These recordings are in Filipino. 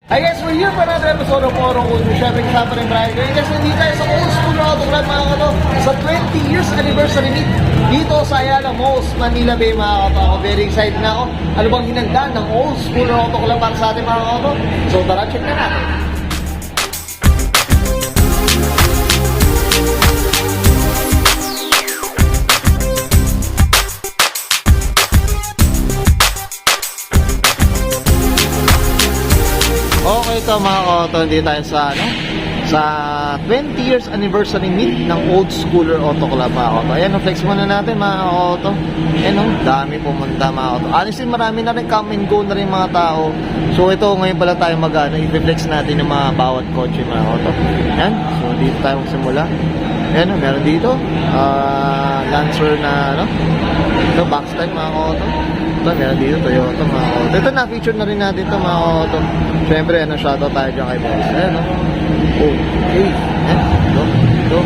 Hi guys, we're here for another episode of Oro Auto. Siyempre kasama rin Brian. Ngayon guys, nandito tayo sa Old School Auto Club mga kato. Sa 20 years anniversary meet dito sa Ayala Malls, Manila Bay mga kato. Ako very excited na ako. Ano bang hinanda ng Old School Auto Club para sa ating mga kato? So tara, check na natin. Okay, ito mga kato, hindi tayo sa 20 years anniversary meet ng Old Schooler Auto Club mga kato. Ayan, flex muna natin mga kato. Ayan, dami pumunta mga kato. Honestly, marami na rin come and go na rin mga tao. So ito, ngayon pala tayo i-flex natin ng mga bawat kotse mga kato. Ayan, so dito tayo magsimula. Ayan, meron dito Lancer na ito, backstyle mga kato. Ito, meron dito Toyota mga kato. Ito, na-feature na rin natin ito mga kato. Siyempre, shoutout tayo dyan kay boss. Ayan, okay. Ayan, ito.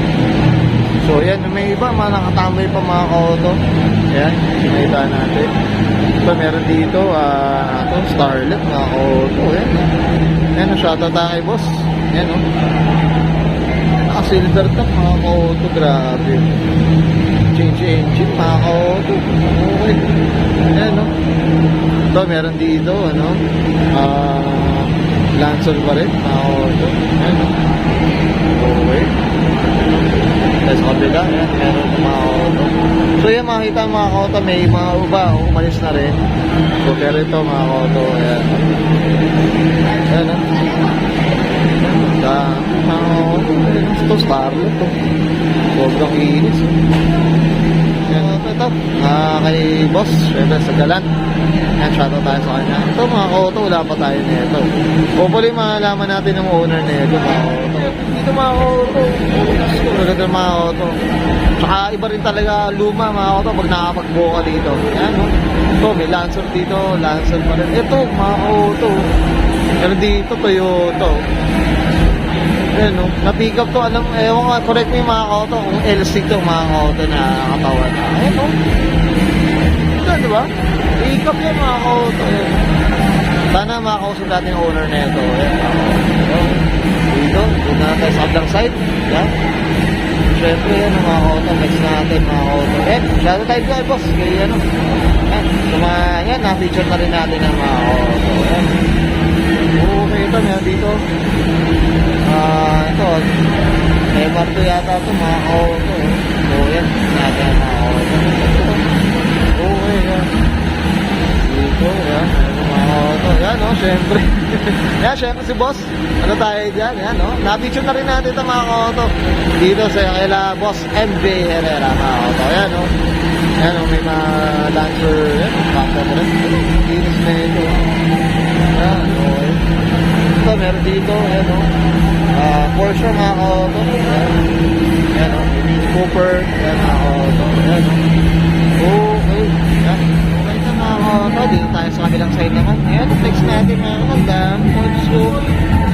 So, ayan, may iba, mga nakatambay pa mga ka-auto. Ayan, sinayta natin. Ito, meron dito, ito, Starlet, mga ka-auto. Ayan, shoutout tayo kay boss. Ayan, naka-silver top, mga ka-auto. Grabe. Change engine, mga ka-auto. Okay. Ayan, ito, meron dito, Lancer pa rin, mga auto. Ayan, okay. Tapos kabila, ayan, meron mga auto. So yan, makikita mga auto, may mga uba, umalis na rin. So pero ito mga auto, ayan. Ayan, mga auto, ito, Starlet, sobrang inis. Ayan, ito, kay boss, syempre sa Galant. Ayan, shoutout tayo sa kanya. Ito mga auto, wala pa tayo nito. Hopefully malaman natin ng owner nito mga auto. Dito mga auto, maganda mga auto. Tsaka iba rin talaga luma mga auto pag nakapagbuo ka dito. Ayan, ito, may Lancer dito, Lancer pa rin. Ito mga auto, pero dito Toyota. Ayan, na-pick up to, ewan nga, correct me mga auto, kung LC to mga auto na katawan na. Ayan, ito, diba? Pick up yan mga auto. Sana makakausap natin yung owner na ito. Dito na tayo sa kablang side. Yan. Siyempre yan mga auto. Next natin mga auto. Shadow type ko boss. Kaya yan. Yan, na-feature na rin natin ang mga auto. Yan. Okay, ito meron dito. Ito. MR2 yata ito mga auto. So yan. Natin ang mga auto. Okay, yan. Dito, yan. Mga auto. Yan, syempre. Yan, syempre si boss. Ano tayo dyan? Yan, na-feature na rin natin ito mga auto. Dito sa kaila boss MB Herrera mga auto. Yan, Yan, may mga Lancer. Yan, bakta mo rin. Dinis na ito. Yan, okay. Ito, meron dito. Yan, Porsche mga auto. Yan, Cooper. Yan, mga auto. Yan, okay. Yan. Dito tayo sa kabilang side naman. Ayan, flex natin mga kamandam.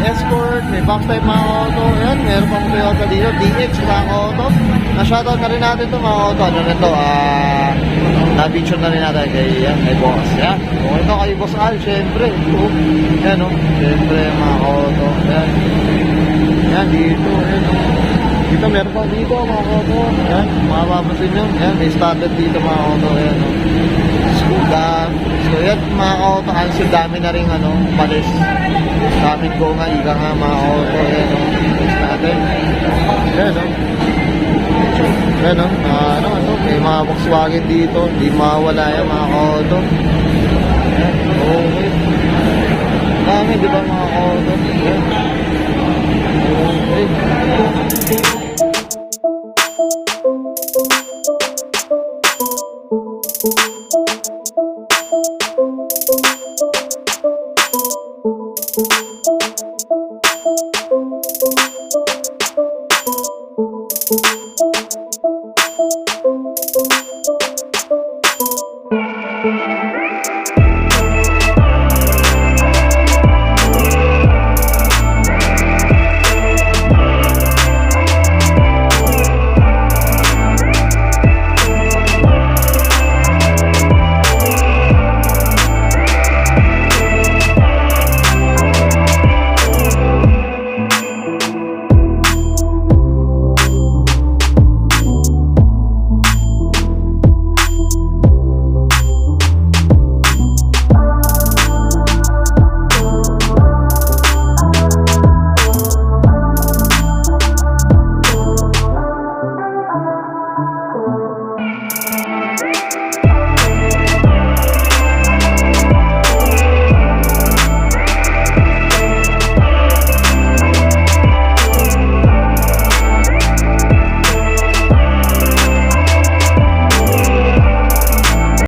Escort, may box type mga auto. Ayan, meron pang Toyota dito. DX mga auto. Na-shoutout na rin natin ito mga auto. Ano rin ito? Na-feature na rin natin kay boss. Ayan. Okay ito kay boss Al, syempre. Ayan, syempre mga auto. Ayan. Ayan, dito. Ayan, dito, meron pa dito mga auto. Ayan, mapapasin nyo. Ayan, may standard dito mga auto. Ayan, So yan mga auto, kasi dami na rin palis. Daming ko nga, ika nga mga auto. Yan natin. Yan may mga Volkswagen dito. Hindi mawala yan mga auto. Yan, okay. Dami, di ba mga auto? Yan. Okay.